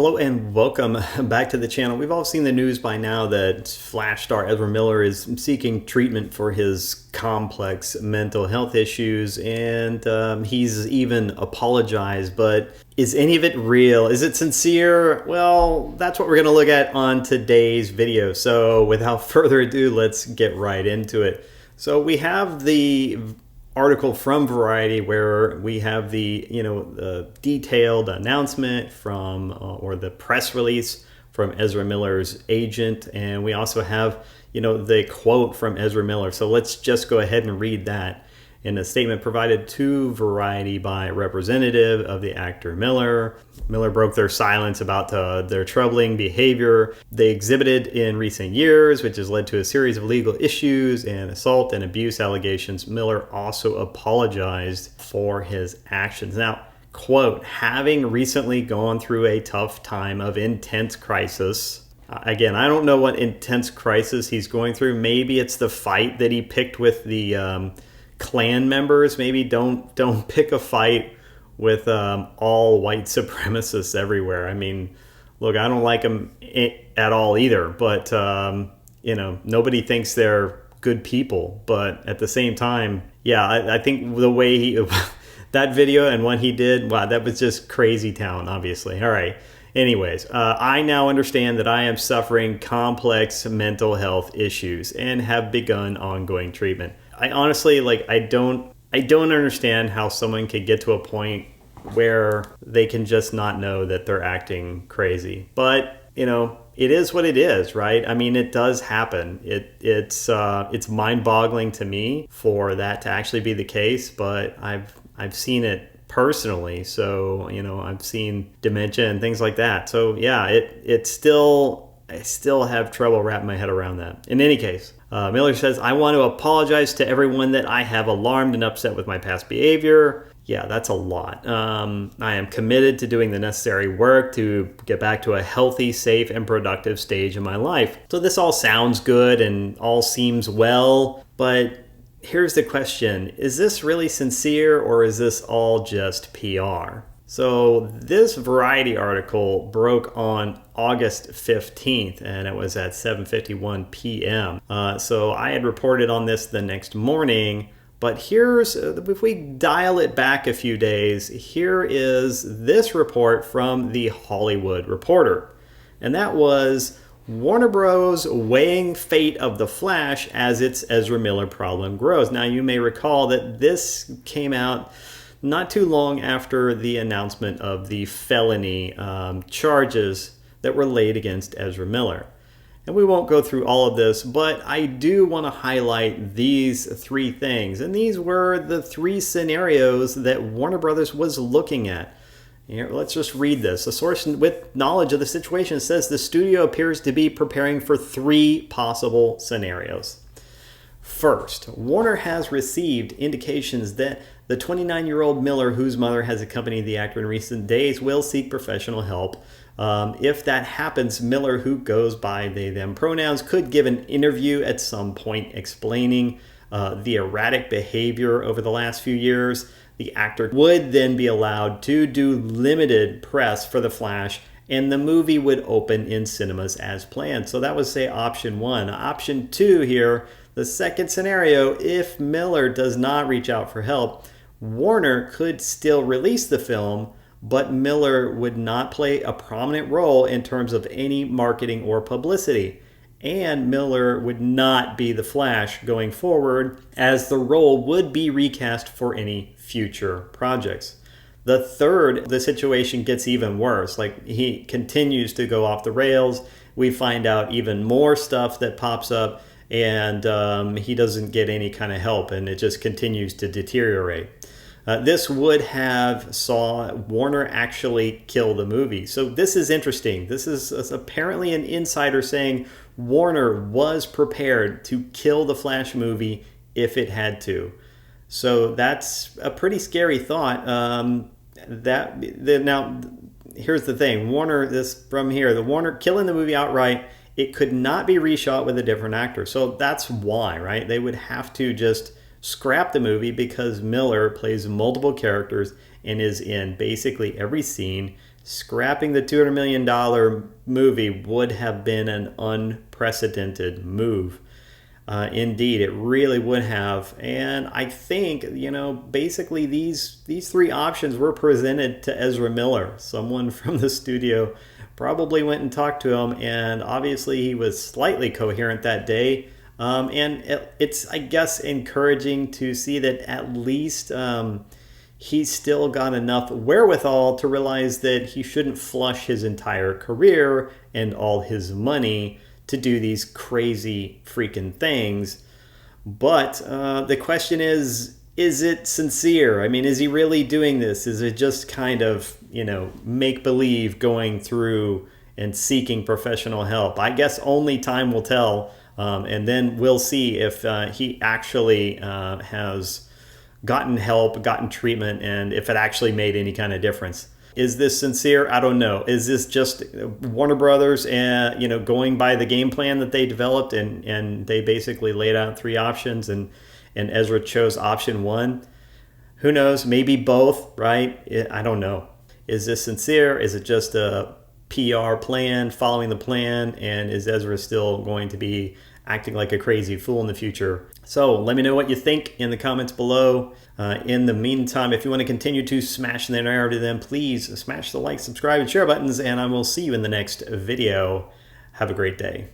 Hello and welcome back to the channel. We've all seen the news by now that Flash star Ezra Miller is seeking treatment for his complex mental health issues, and he's even apologized. But is any of it real? Is it sincere? Well, that's what we're going to look at on today's video. So without further ado, let's get right into it. So we have the article from Variety where we have the detailed announcement from or the press release from Ezra Miller's agent, and we also have the quote from Ezra Miller. So let's just go ahead and read that. In a statement provided to Variety by a representative of the actor Miller broke their silence about their troubling behavior they exhibited in recent years, which has led to a series of legal issues and assault and abuse allegations. Miller also apologized for his actions. Now, quote, having recently gone through a tough time of intense crisis. Again, I don't know what intense crisis he's going through. Maybe it's the fight that he picked with the Klan members. Maybe don't pick a fight with all white supremacists everywhere. I mean, look, I don't like them at all either, but nobody thinks they're good people. But at the same time, yeah, I think the way he that video and what he did, wow, that was just crazy town, obviously. All right. Anyways, I now understand that I am suffering complex mental health issues and have begun ongoing treatment. I honestly, I don't understand how someone could get to a point where they can just not know that they're acting crazy. But, it is what it is, right? I mean, it does happen. It's mind-boggling to me for that to actually be the case, but I've seen it personally. So, I've seen dementia and things like that. So, yeah, I still have trouble wrapping my head around that. In any case, Miller says, I want to apologize to everyone that I have alarmed and upset with my past behavior. Yeah, that's a lot. I am committed to doing the necessary work to get back to a healthy, safe, and productive stage in my life. So this all sounds good and all seems well, but here's the question. Is this really sincere, or is this all just PR? So this Variety article broke on August 15th, and it was at 7:51 p.m. So I had reported on this the next morning, but if we dial it back a few days, here is this report from the Hollywood Reporter. And that was Warner Bros. Weighing fate of The Flash as its Ezra Miller problem grows. Now, you may recall that this came out not too long after the announcement of the felony charges that were laid against Ezra Miller. And we won't go through all of this, but I do want to highlight these three things. And these were the three scenarios that Warner Brothers was looking at. Here, let's just read this. A source with knowledge of the situation says the studio appears to be preparing for three possible scenarios. First, Warner has received indications that the 29-year-old Miller, whose mother has accompanied the actor in recent days, will seek professional help. If that happens, Miller, who goes by they/them pronouns, could give an interview at some point explaining the erratic behavior over the last few years. The actor would then be allowed to do limited press for The Flash, and the movie would open in cinemas as planned. So that was, say, option one. Option two here, the second scenario, if Miller does not reach out for help, Warner could still release the film, but Miller would not play a prominent role in terms of any marketing or publicity. And Miller would not be the Flash going forward, as the role would be recast for any future projects. The third, the situation gets even worse. He continues to go off the rails. We find out even more stuff that pops up, and he doesn't get any kind of help, and it just continues to deteriorate. This would have saw Warner actually kill the movie. So this is interesting. This is apparently an insider saying Warner was prepared to kill the Flash movie if it had to. So that's a pretty scary thought. Now, here's the thing. The Warner killing the movie outright, it could not be reshot with a different actor. So that's why, right? They would have to just scrap the movie because Miller plays multiple characters and is in basically every scene, Scrapping the $200 million movie would have been an unprecedented move. Indeed, it really would have. And I think, basically these three options were presented to Ezra Miller. Someone from the studio probably went and talked to him, and obviously he was slightly coherent that day. And it's, I guess, encouraging to see that at least he's still got enough wherewithal to realize that he shouldn't flush his entire career and all his money to do these crazy freaking things. But the question is it sincere? I mean, is he really doing this? Is it just kind of, make-believe going through and seeking professional help? I guess only time will tell. And then we'll see if he actually has gotten help, gotten treatment, and if it actually made any kind of difference. Is this sincere? I don't know. Is this just Warner Brothers and going by the game plan that they developed, and they basically laid out three options, and Ezra chose option one? Who knows? Maybe both, right? I don't know. Is this sincere? Is it just a PR plan, following the plan, and is Ezra still going to be acting like a crazy fool in the future? So let me know what you think in the comments below. In the meantime, if you want to continue to smash the narrative, then please smash the like, subscribe, and share buttons, and I will see you in the next video. Have a great day.